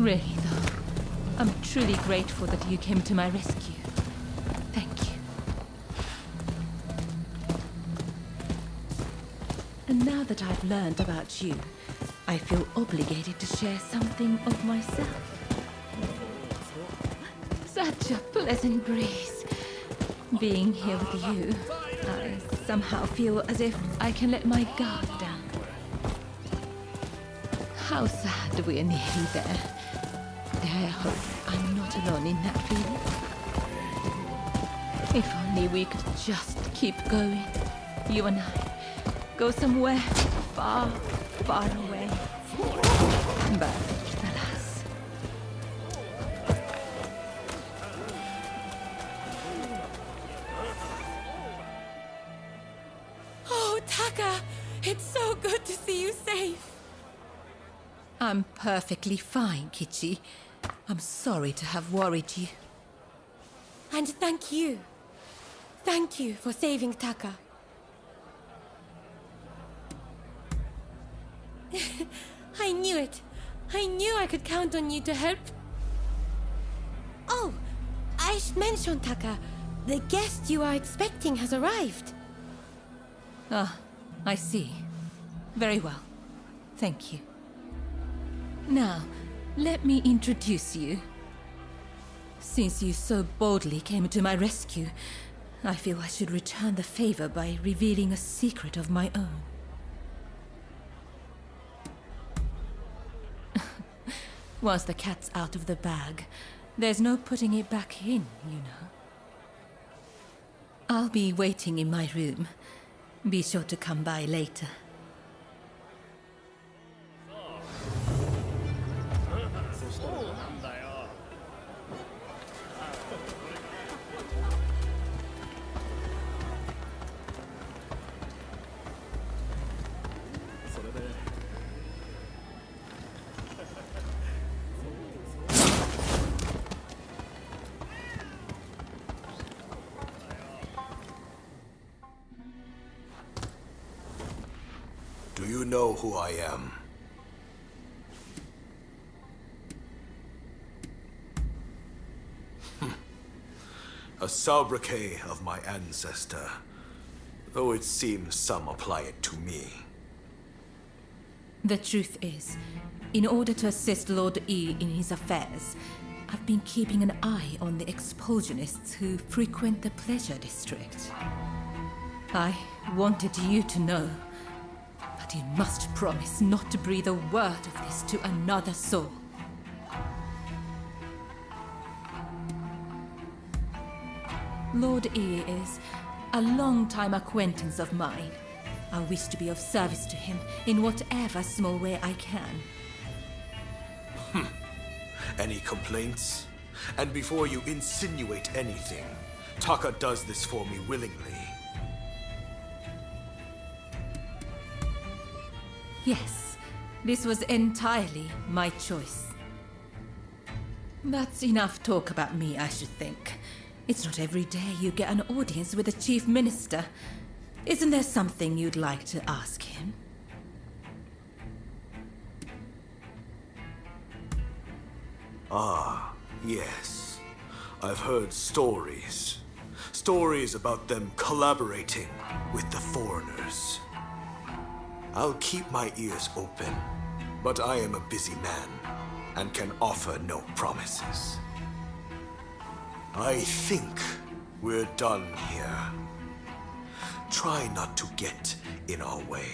Really, though, I'm truly grateful that you came to my rescue. Thank you. And now that I've learned about you, I feel obligated to share something of myself. Such a pleasant breeze. Being here with you, I somehow feel as if I can let my guard down. How sad we're nearly there. I hope I'm not alone in that feeling. If only we could just keep going, you and I. Go somewhere far, far away. But alas. Oh, Taka! It's so good to see you safe! I'm perfectly fine, Kichi. I'm sorry to have worried you. And thank you. Thank you for saving Taka. I knew it. I knew I could count on you to help. Oh, I should mention, Taka. The guest you are expecting has arrived. Ah, I see. Very well. Thank you. Now, let me introduce you. Since you so boldly came to my rescue, I feel I should return the favor by revealing a secret of my own. Once the cat's out of the bag, there's no putting it back in, you know. I'll be waiting in my room. Be sure to come by later. Do you know who I am? A sobriquet of my ancestor, though it seems some apply it to me. The truth is, in order to assist Lord E in his affairs, I've been keeping an eye on the expulsionists who frequent the Pleasure District. I wanted you to know, but you must promise not to breathe a word of this to another soul. Lord E is a long-time acquaintance of mine. I wish to be of service to him in whatever small way I can. Any complaints? And before you insinuate anything, Taka does this for me willingly. Yes, this was entirely my choice. That's enough talk about me, I should think. It's not every day you get an audience with the Chief Minister. Isn't there something you'd like to ask him? Ah, yes. I've heard stories. Stories about them collaborating with the foreigners. I'll keep my ears open, but I am a busy man and can offer no promises. I think we're done here. Try not to get in our way.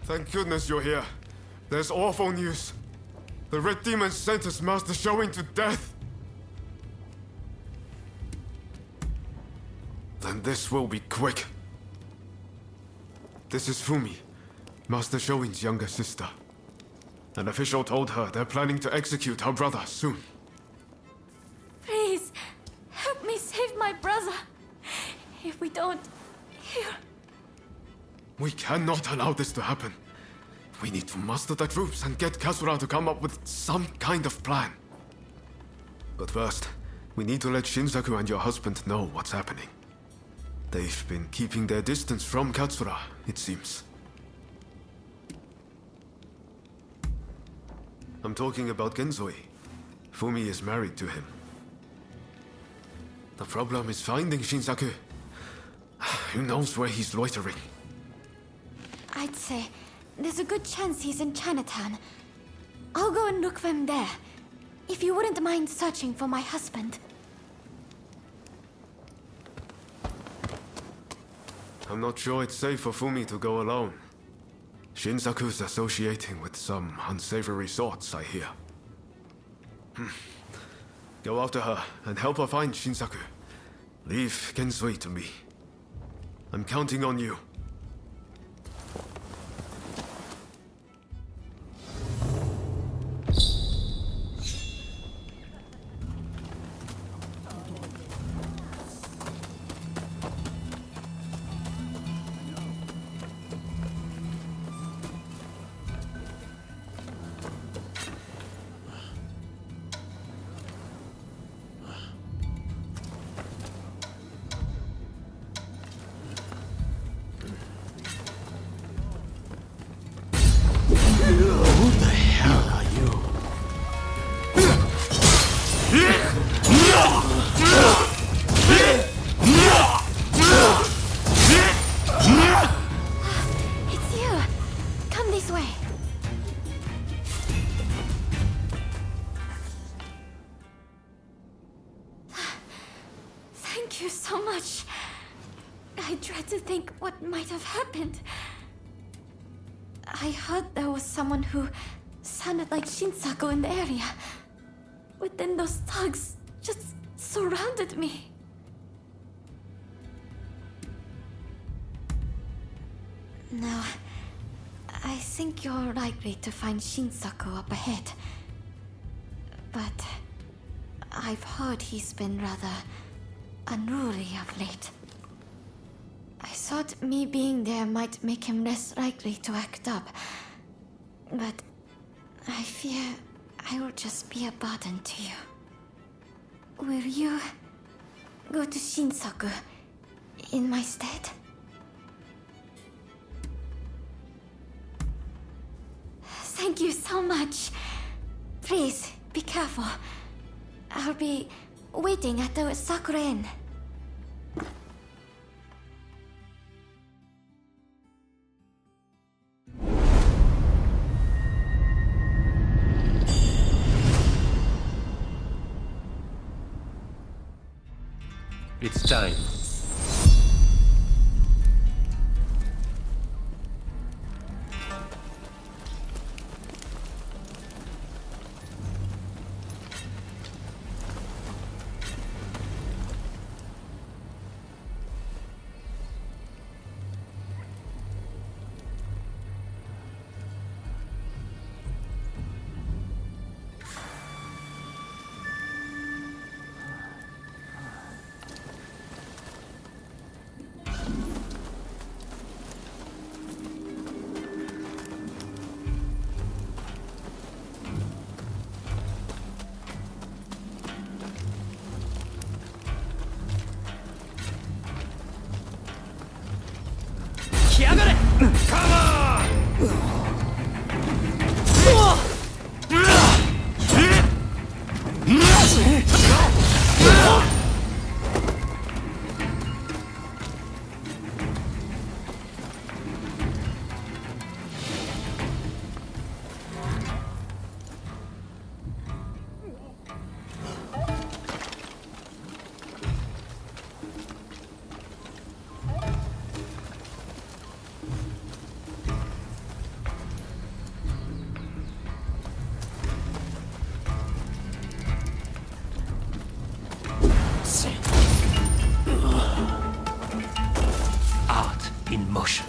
Thank goodness you're here. There's awful news. The Red Demon sentenced Master Shoin to death. Then this will be quick. This is Fumi, Master Shoin's younger sister. An official told her they're planning to execute her brother soon. Please, help me save my brother. If we don't, here. We cannot allow this to happen. We need to muster the troops and get Katsura to come up with some kind of plan. But first, we need to let Shinsaku and your husband know what's happening. They've been keeping their distance from Katsura, it seems. I'm talking about Genzoi. Fumi is married to him. The problem is finding Shinsaku. Who knows where he's loitering? I'd say there's a good chance he's in Chinatown. I'll go and look for him there. If you wouldn't mind searching for my husband. I'm not sure it's safe for Fumi to go alone. Shinsaku's associating with some unsavory sorts, I hear. Go after her and help her find Shinsaku. Leave Genzui to me. I'm counting on you. It's you. Come this way. Thank you so much. I dread to think what might have happened. I heard there was someone who sounded like Shinsaku in the area. But then those thugs just surrounded me. No, I think you're likely to find Shinsaku up ahead. But I've heard he's been rather unruly of late. I thought me being there might make him less likely to act up. But I fear I will just be a burden to you. Will you go to Shinsaku in my stead? Thank you so much. Please, be careful. I'll be waiting at the Sakura Inn. It's time. motion.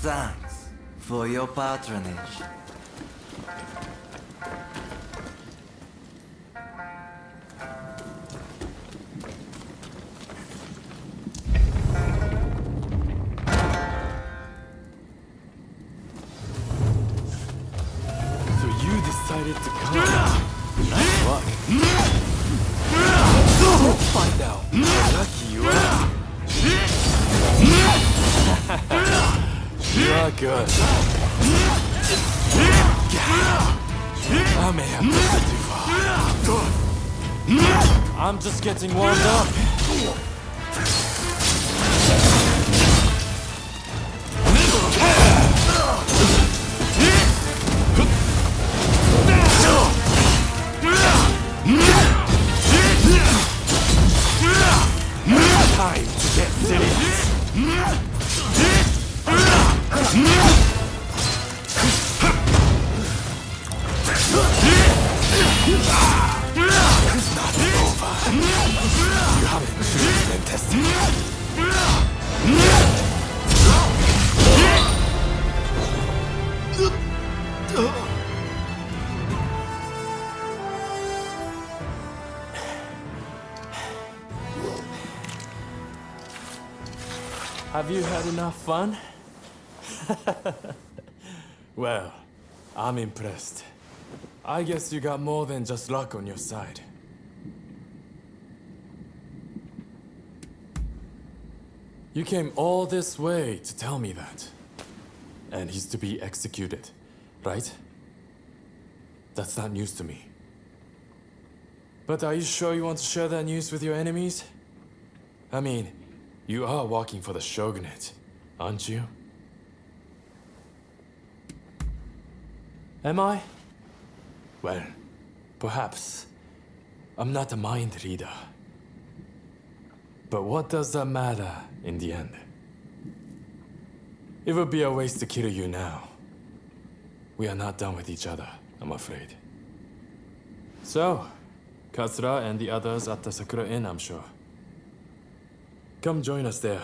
Thanks for your patronage. So you decided to come. Nice luck. Let's find out how lucky you are. You are good. I may have taken too far. I'm just getting warmed up. Time to get serious. It's not over. You haven't truly been tested. Have you had enough fun? Well, I'm impressed. I guess you got more than just luck on your side. You came all this way to tell me that. And he's to be executed, right? That's not news to me. But are you sure you want to share that news with your enemies? I mean, you are working for the shogunate, aren't you? Am I? Well, Perhaps I'm not a mind reader. But what does that matter in the end? It would be a waste to kill you now. We are not done with each other, I'm afraid. So, Katsura and the others at the Sakura Inn, I'm sure. Come join us there.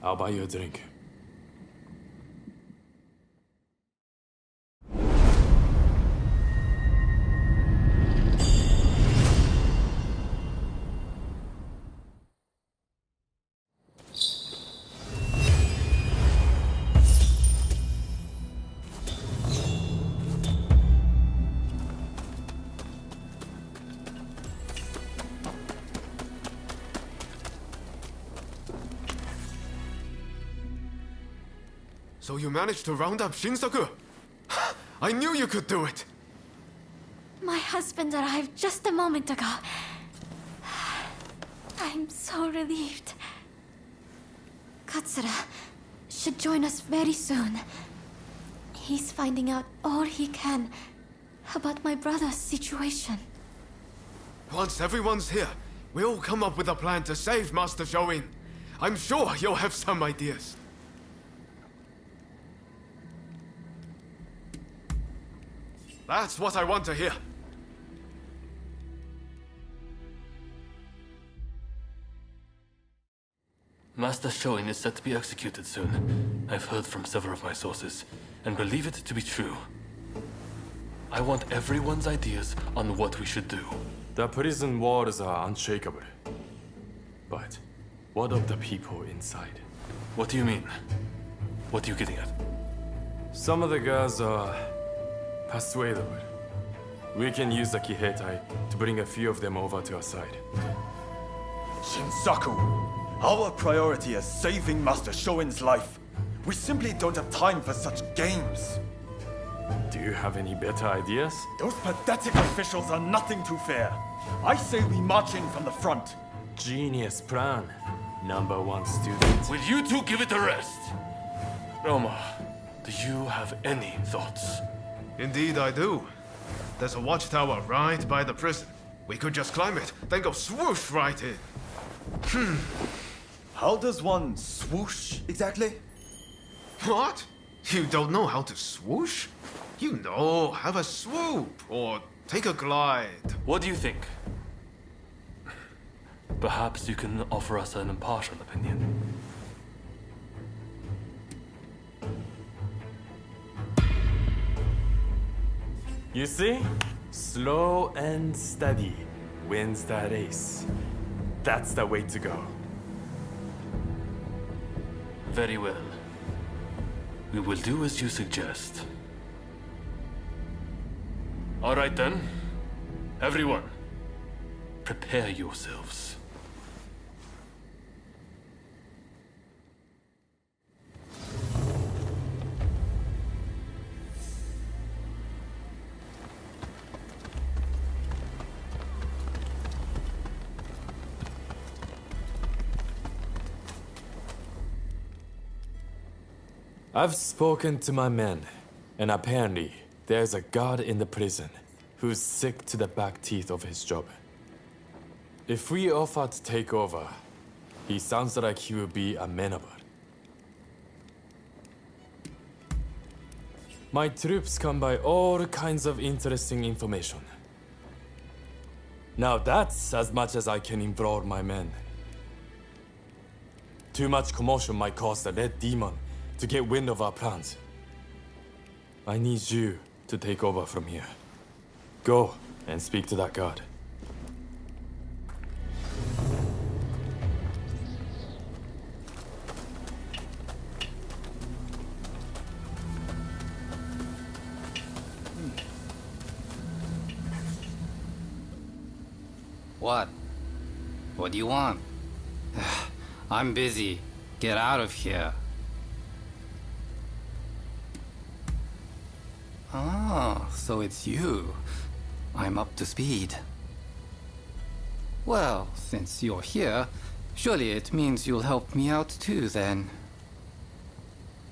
I'll buy you a drink. So you managed to round up Shinsaku? I knew you could do it! My husband arrived just a moment ago. I'm so relieved. Katsura should join us very soon. He's finding out all he can about my brother's situation. Once everyone's here, we'll come up with a plan to save Master Shoin. I'm sure you'll have some ideas. That's what I want to hear. Master Shoin is set to be executed soon. I've heard from several of my sources, and believe it to be true. I want everyone's ideas on what we should do. The prison walls are unshakable. But what of the people inside? What do you mean? What are you getting at? Some of the girls are persuadable. We can use the Kihetai to bring a few of them over to our side. Shinsaku, our priority is saving Master Shoin's life. We simply don't have time for such games. Do you have any better ideas? Those pathetic officials are nothing to fear. I say we march in from the front. Genius plan, #1 student. Will you two give it a rest? Roma, do you have any thoughts? Indeed I do. There's a watchtower right by the prison. We could just climb it, then go swoosh right in. How does one swoosh exactly? What? You don't know how to swoosh? You know, have a swoop, or take a glide. What do you think? Perhaps you can offer us an impartial opinion. You see? Slow and steady wins the race. That's the way to go. Very well. We will do as you suggest. All right then. Everyone, prepare yourselves. I've spoken to my men, and apparently there's a guard in the prison who's sick to the back teeth of his job. If we offer to take over, he sounds like he will be amenable. My troops come by all kinds of interesting information. Now that's as much as I can enthrall my men. Too much commotion might cause the Red Demon to get wind of our plans. I need you to take over from here. Go and speak to that guard. What? What do you want? I'm busy. Get out of here. Ah, so it's you. I'm up to speed. Well, since you're here, surely it means you'll help me out too, then.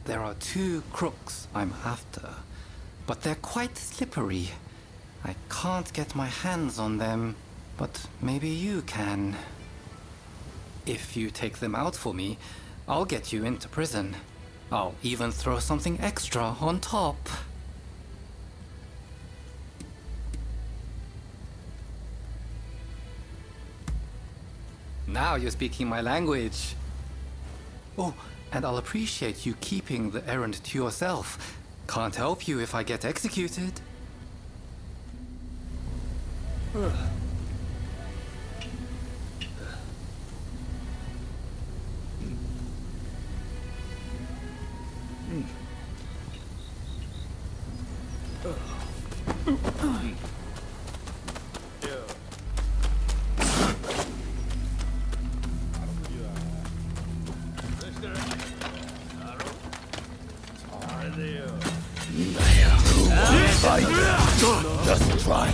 There are 2 crooks I'm after, but they're quite slippery. I can't get my hands on them, but maybe you can. If you take them out for me, I'll get you into prison. I'll even throw something extra on top. Now you're speaking my language. Oh, and I'll appreciate you keeping the errand to yourself. Can't help you if I get executed. Just try.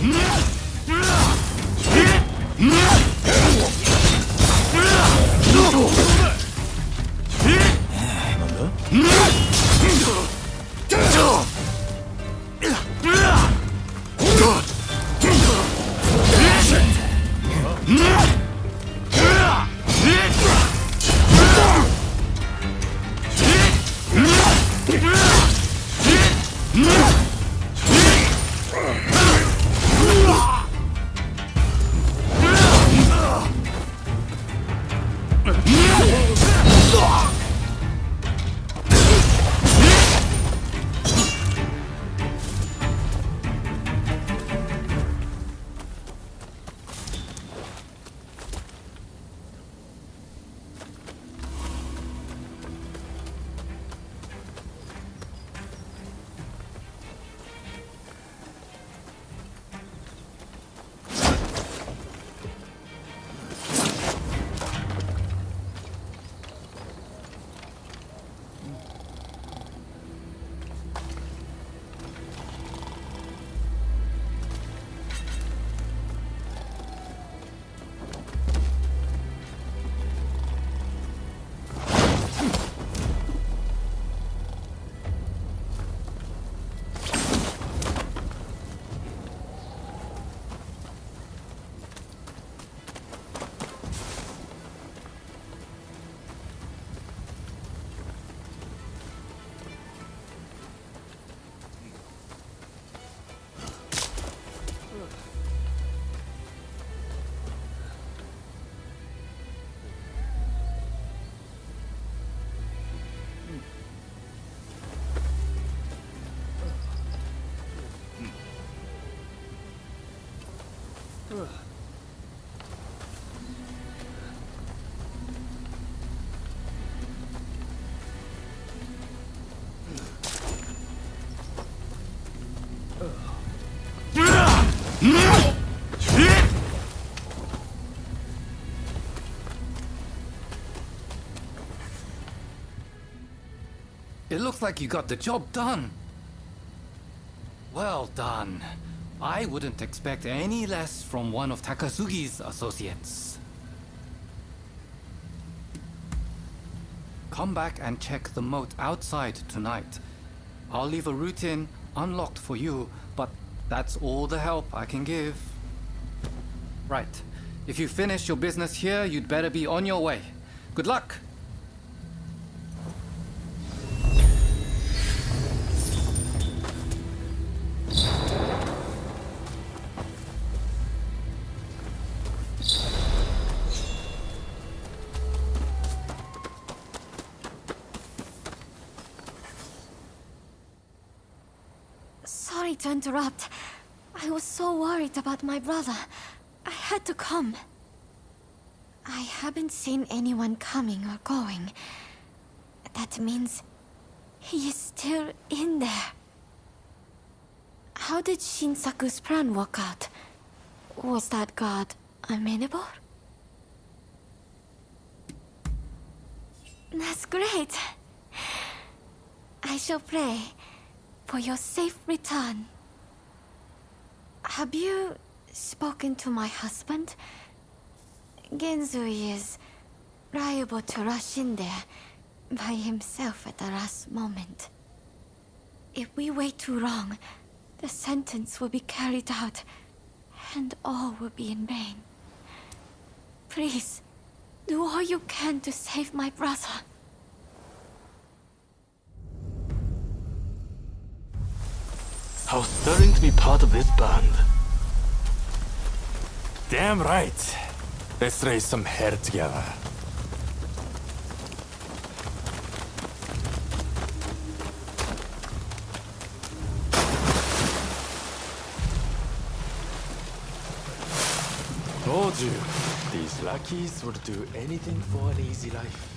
It looks like you got the job done. Well done. I wouldn't expect any less from one of Takasugi's associates. Come back and check the moat outside tonight. I'll leave a route unlocked for you, but that's all the help I can give. Right. If you finish your business here, you'd better be on your way. Good luck! Sorry to interrupt. I was so worried about my brother. I had to come. I haven't seen anyone coming or going. That means he is still in there. How did Shinsaku's plan work out? Was that god amenable? That's great. I shall pray for your safe return. Have you spoken to my husband? Genzui is liable to rush in there by himself at the last moment. If we wait too long, the sentence will be carried out, and all will be in vain. Please, do all you can to save my brother. How stirring to be part of this band. Damn right. Let's raise some hair together. Told you, these lackeys would do anything for an easy life.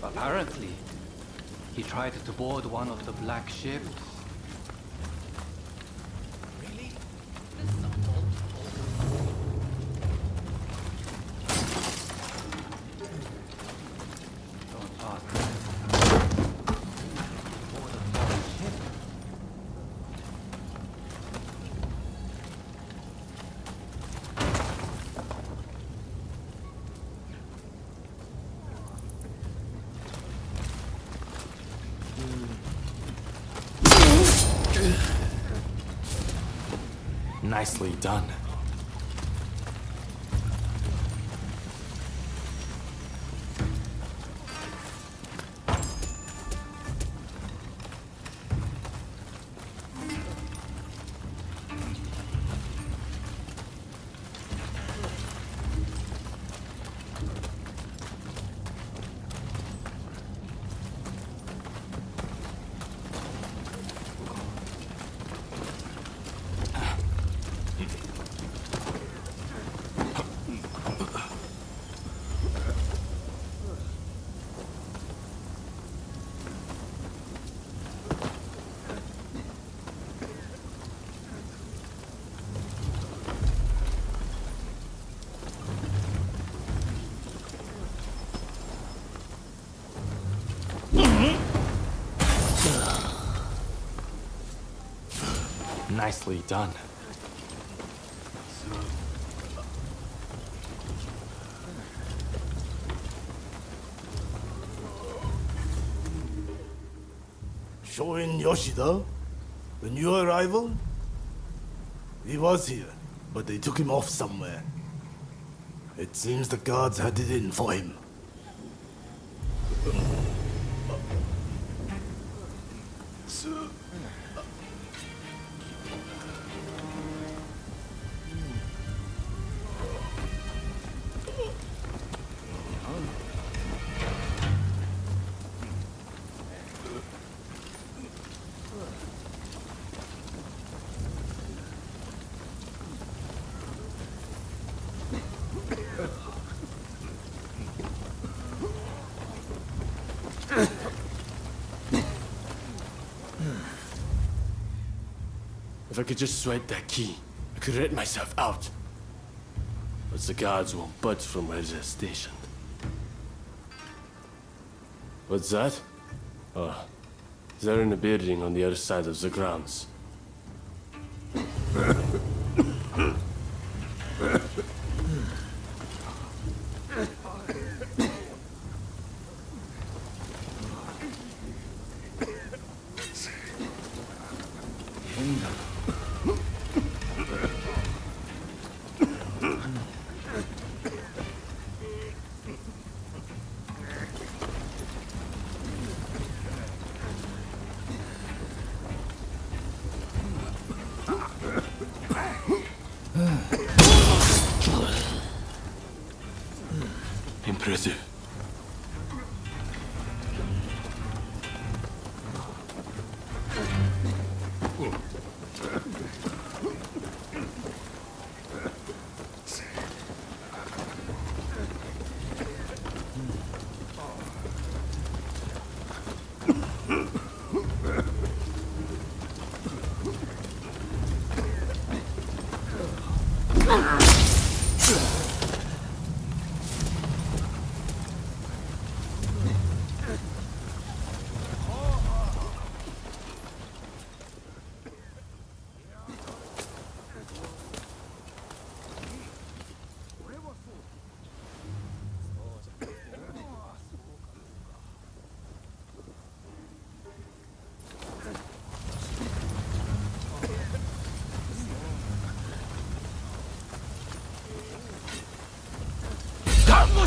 Apparently, he tried to board one of the black ships. Don't ask me. Board a foreign ship? Nicely done. Nicely done. Shoin Yoshida? The new arrival? He was here, but they took him off somewhere. It seems the guards had it in for him. If I could just swipe that key, I could let myself out. But the guards won't budge from where they're stationed. What's that? Oh, they're in a building on the other side of the grounds. Impressive.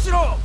しろ。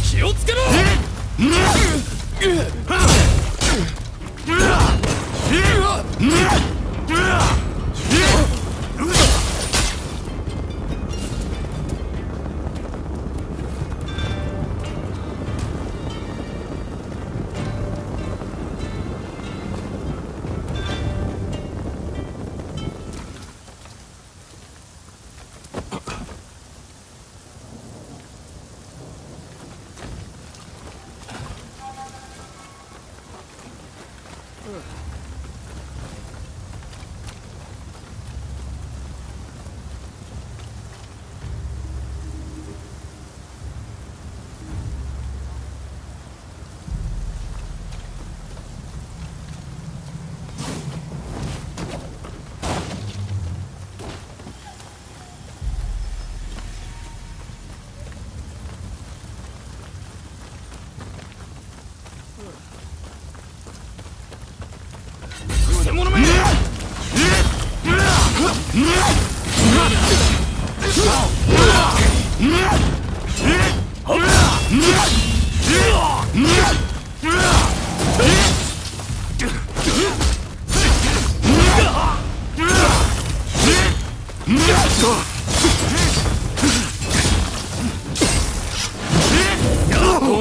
気をつけろ。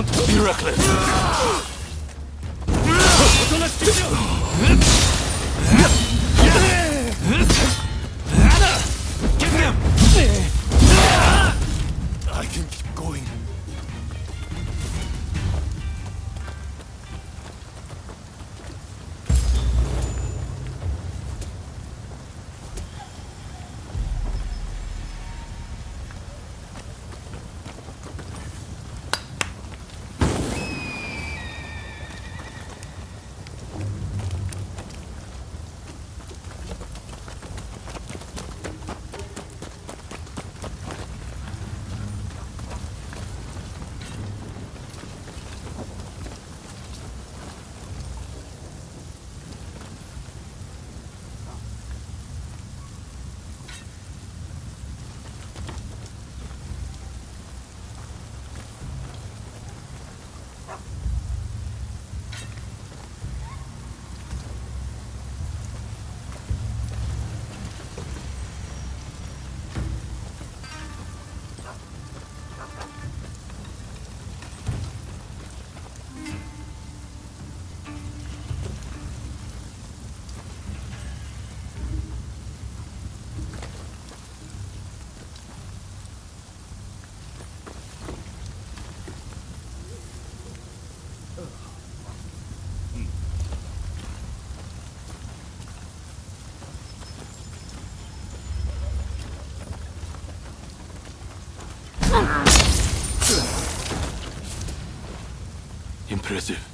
Don't be reckless. I can keep going. Impressive.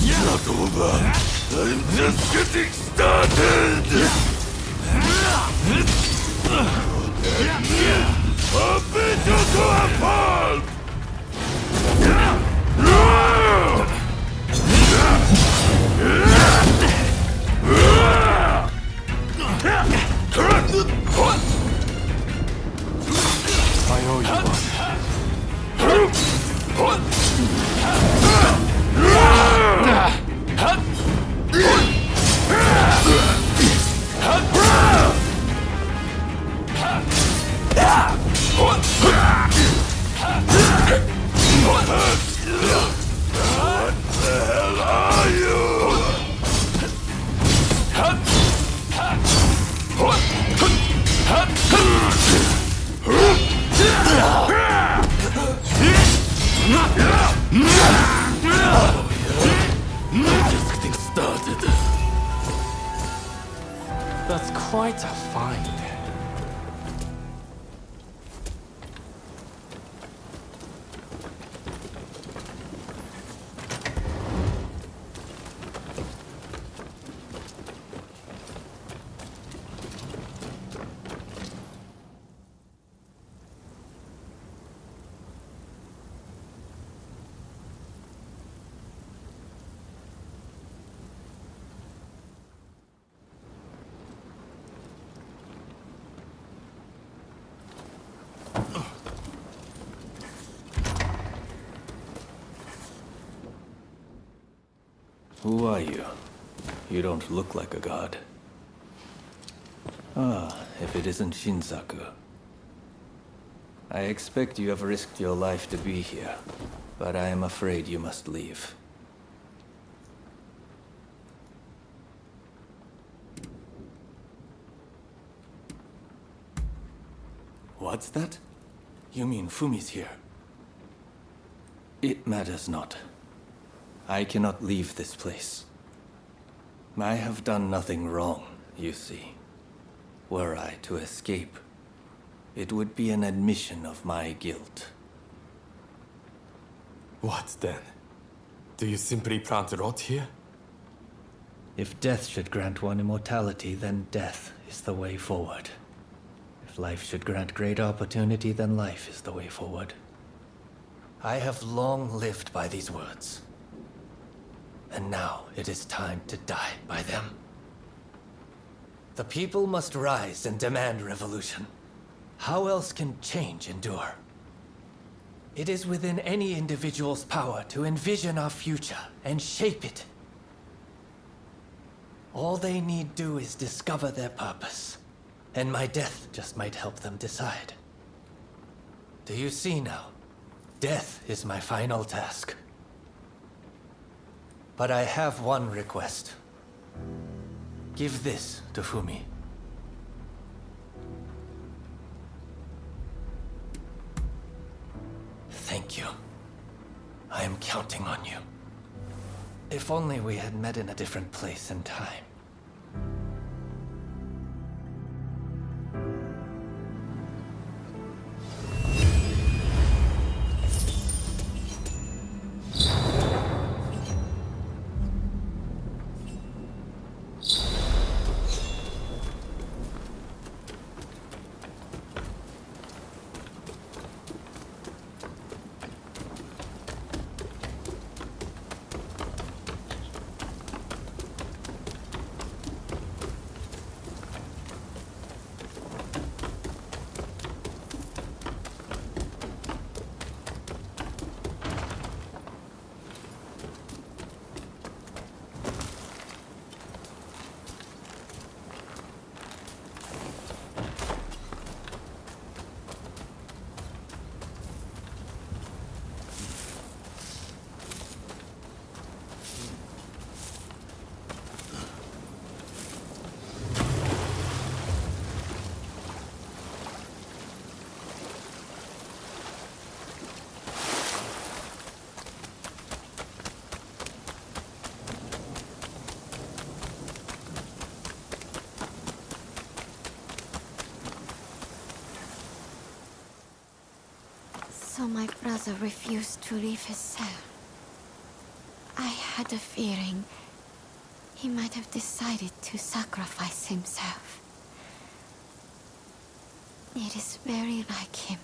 It's not over. I'm just getting started. A bit to a pulp. I owe you one. What the hell are you? Just getting started. That's quite a find. Who are you? You don't look like a god. Ah, if it isn't Shinsaku. I expect you have risked your life to be here, but I am afraid you must leave. What's that? You mean Fumi's here? It matters not. I cannot leave this place. I have done nothing wrong, you see. Were I to escape, it would be an admission of my guilt. What then? Do you simply plan to rot here? If death should grant one immortality, then death is the way forward. If life should grant great opportunity, then life is the way forward. I have long lived by these words. And now it is time to die by them. The people must rise and demand revolution. How else can change endure? It is within any individual's power to envision our future and shape it. All they need do is discover their purpose, and my death just might help them decide. Do you see now? Death is my final task. But I have one request. Give this to Fumi. Thank you. I am counting on you. If only we had met in a different place and time. So my brother refused to leave his cell. I had a feeling he might have decided to sacrifice himself. It is very like him.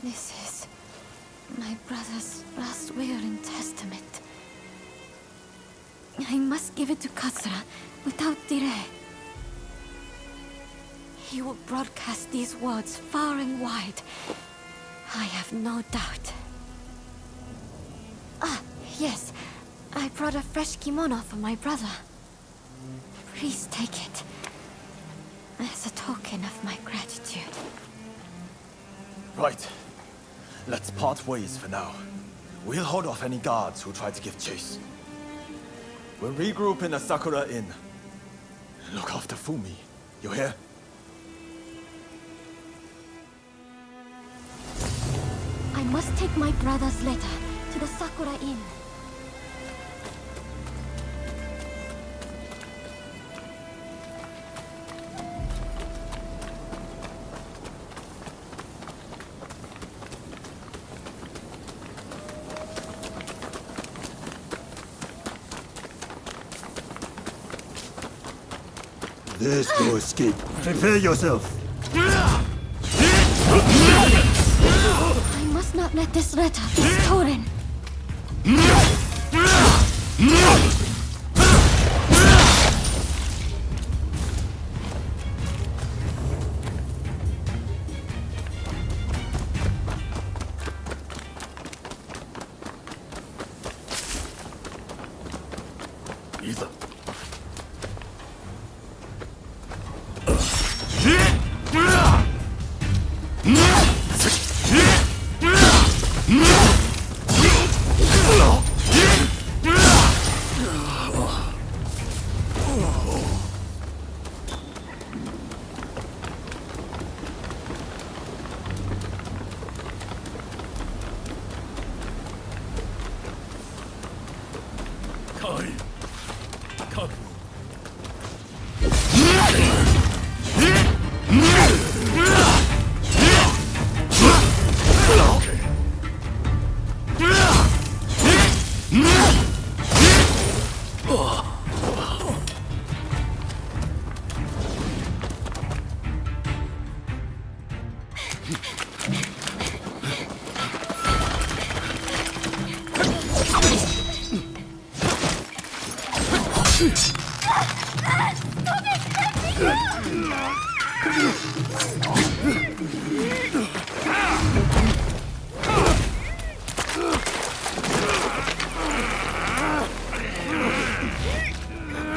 This is my brother's last will and testament. I must give it to Katsura without delay. He will broadcast these words far and wide. I have no doubt. Ah, yes. I brought a fresh kimono for my brother. Please take it as a token of my gratitude. Right. Let's part ways for now. We'll hold off any guards who try to give chase. We'll regroup in the Sakura Inn. Look after Fumi. You hear? I must take my brother's letter to the Sakura Inn. There's no escape. Prepare yourself. I must not let this letter be stolen. Either.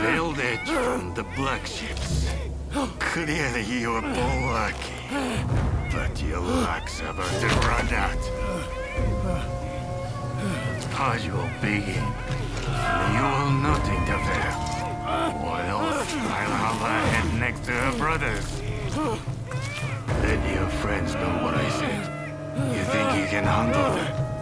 Veiled edge from the black ships. Clearly you are lucky, but your luck's about to run out. Pause will begin. You will not interfere. Or else I'll have her head next to her brothers. Let your friends know what I said. You think you can handle them?